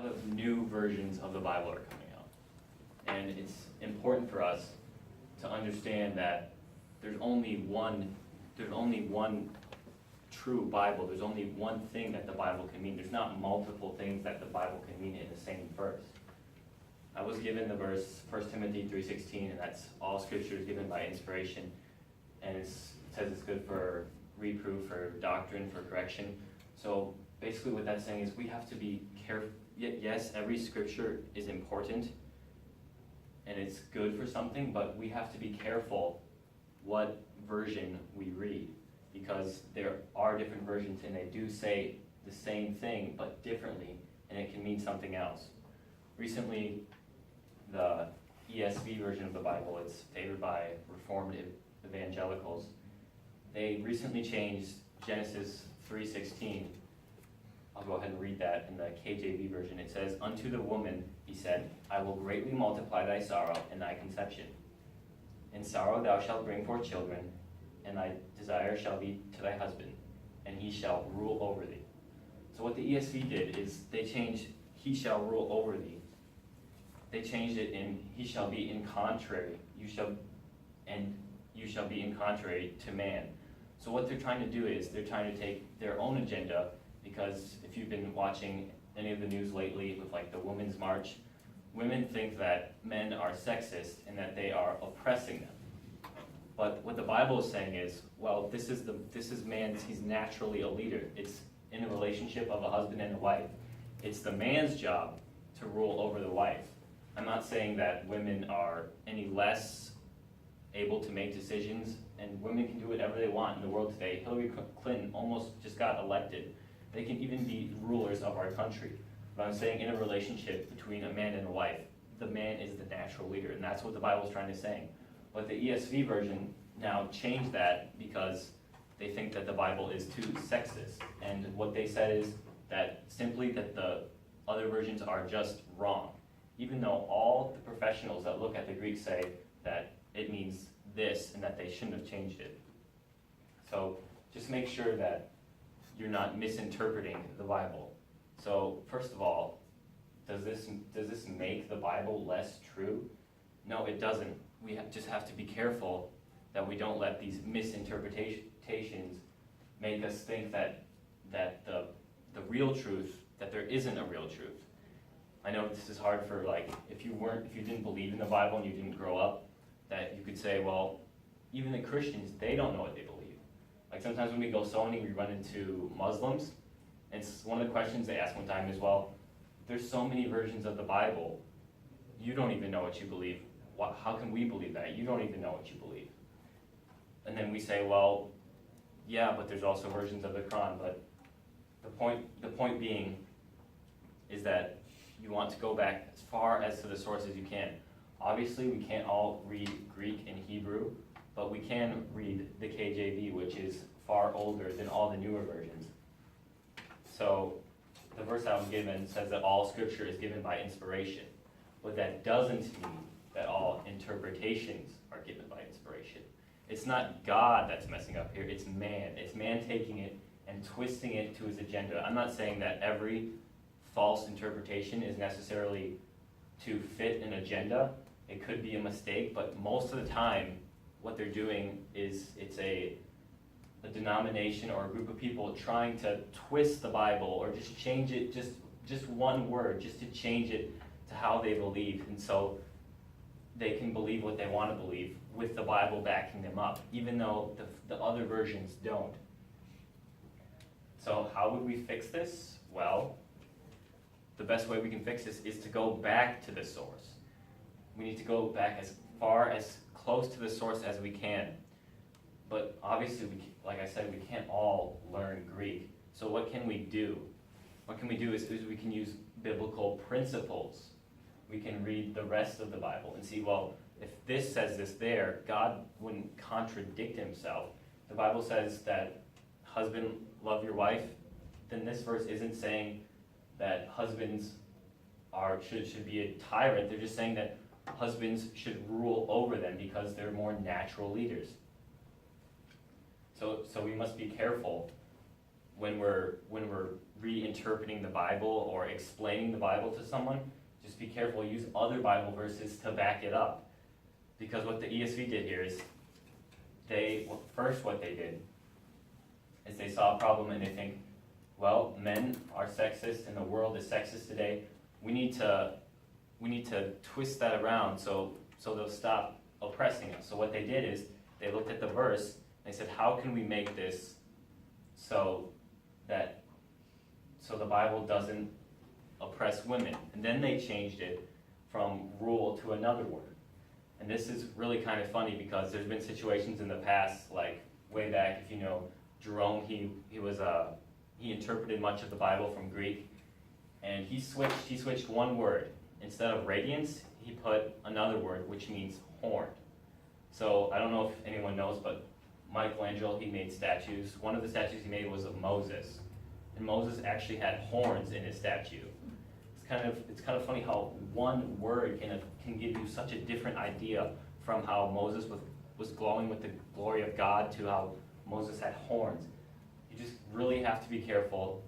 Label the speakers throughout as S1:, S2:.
S1: lot of new versions of the Bible are coming out. And it's important for us to understand that there's only one true Bible. There's only one thing that the Bible can mean. There's not multiple things that the Bible can mean in the same verse. I was given the verse 1 Timothy 3:16, and that's all scripture is given by inspiration. And it says it's good for reproof, for doctrine, for correction. So basically what that's saying is we have to be careful. Yes, every scripture is important and it's good for something, but we have to be careful what version we read, because there are different versions and they do say the same thing but differently, and it can mean something else. Recently, the ESV version of the Bible, it's favored by Reformed evangelicals. They recently changed Genesis 3:16. I'll go ahead and read that in the KJV version. It says, "Unto the woman, he said, I will greatly multiply thy sorrow and thy conception. In sorrow thou shalt bring forth children, and thy desire shall be to thy husband, and he shall rule over thee." So what the ESV did is they changed "he shall rule over thee." They changed it in "he shall be in contrary." You shall be in contrary to man. So what they're trying to do is they're trying to take their own agenda, because if you've been watching any of the news lately with like the Women's March, women think that men are sexist and that they are oppressing them. But what the Bible is saying is, well, this is man's, he's naturally a leader. It's in a relationship of a husband and a wife. It's the man's job to rule over the wife. I'm not saying that women are any less able to make decisions, and women can do whatever they want in the world today. Hillary Clinton almost just got elected. They can even be rulers of our country. But I'm saying in a relationship between a man and a wife, the man is the natural leader, and that's what the Bible's trying to say. But the ESV version now changed that because they think that the Bible is too sexist. And what they said is that simply that the other versions are just wrong, even though all the professionals that look at the Greek say that it means this and that they shouldn't have changed it. So just make sure that you're not misinterpreting the Bible. So first of all, does this make the Bible less true? No, it doesn't. We just have to be careful that we don't let these misinterpretations make us think that the real truth, that there isn't a real truth. I know this is hard for, like, if you didn't believe in the Bible and you didn't grow up, that you could say, well, even the Christians, they don't know what they believe. Like sometimes when we go sewing, we run into Muslims, and one of the questions they ask one time is, well, there's so many versions of the Bible, you don't even know what you believe. How can we believe that? You don't even know what you believe. And then we say, well, yeah, but there's also versions of the Quran. But the point being is that you want to go back as far as to the source as you can. Obviously, we can't all read Greek and Hebrew, but we can read the KJV, which is far older than all the newer versions. So the verse I was given says that all scripture is given by inspiration, but that doesn't mean that all interpretations are given by inspiration. It's not God that's messing up here, it's man. It's man taking it and twisting it to his agenda. I'm not saying that every false interpretation is necessarily to fit an agenda. It could be a mistake, but most of the time what they're doing is it's a denomination or a group of people trying to twist the Bible or just change it, just one word, just to change it to how they believe. And so they can believe what they want to believe with the Bible backing them up, even though the other versions don't. So how would we fix this? Well, the best way we can fix this is to go back to the source. We need to go back as far, as close to the source as we can. But obviously, like I said, we can't all learn Greek. So what can we do? What can we do is we can use biblical principles. We can read the rest of the Bible and see, well, if this says this there, God wouldn't contradict himself. The Bible says that husband, love your wife. Then this verse isn't saying that husbands should be a tyrant. They're just saying that husbands should rule over them because they're more natural leaders. So we must be careful when we're reinterpreting the Bible or explaining the Bible to someone, just be careful, use other Bible verses to back it up. Because what the ESV did here is, what they did is they saw a problem and they think, well, men are sexist and the world is sexist today. We need to twist that around so they'll stop oppressing us. So what they did is they looked at the verse and they said, how can we make this so the Bible doesn't oppress women? And then they changed it from rule to another word. And this is really kind of funny because there's been situations in the past, like way back, if you know Jerome, he interpreted much of the Bible from Greek, and he switched one word. Instead of radiance, he put another word, which means horn. So I don't know if anyone knows, but Michelangelo, he made statues. One of the statues he made was of Moses, and Moses actually had horns in his statue. It's kind of funny how one word can give you such a different idea from how Moses was glowing with the glory of God to how Moses had horns. You just really have to be careful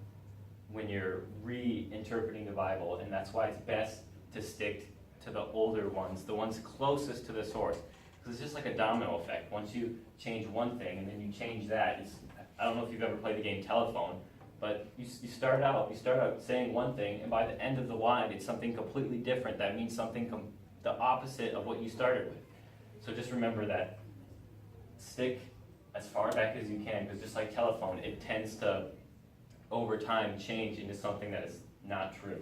S1: when you're reinterpreting the Bible, and that's why it's best to stick to the older ones, the ones closest to the source. Because it's just like a domino effect. Once you change one thing and then you change that, I don't know if you've ever played the game Telephone, but you start out saying one thing, and by the end of the line, it's something completely different. That means something the opposite of what you started with. So just remember that. Stick as far back as you can, because just like telephone, it tends to, over time, change into something that is not true.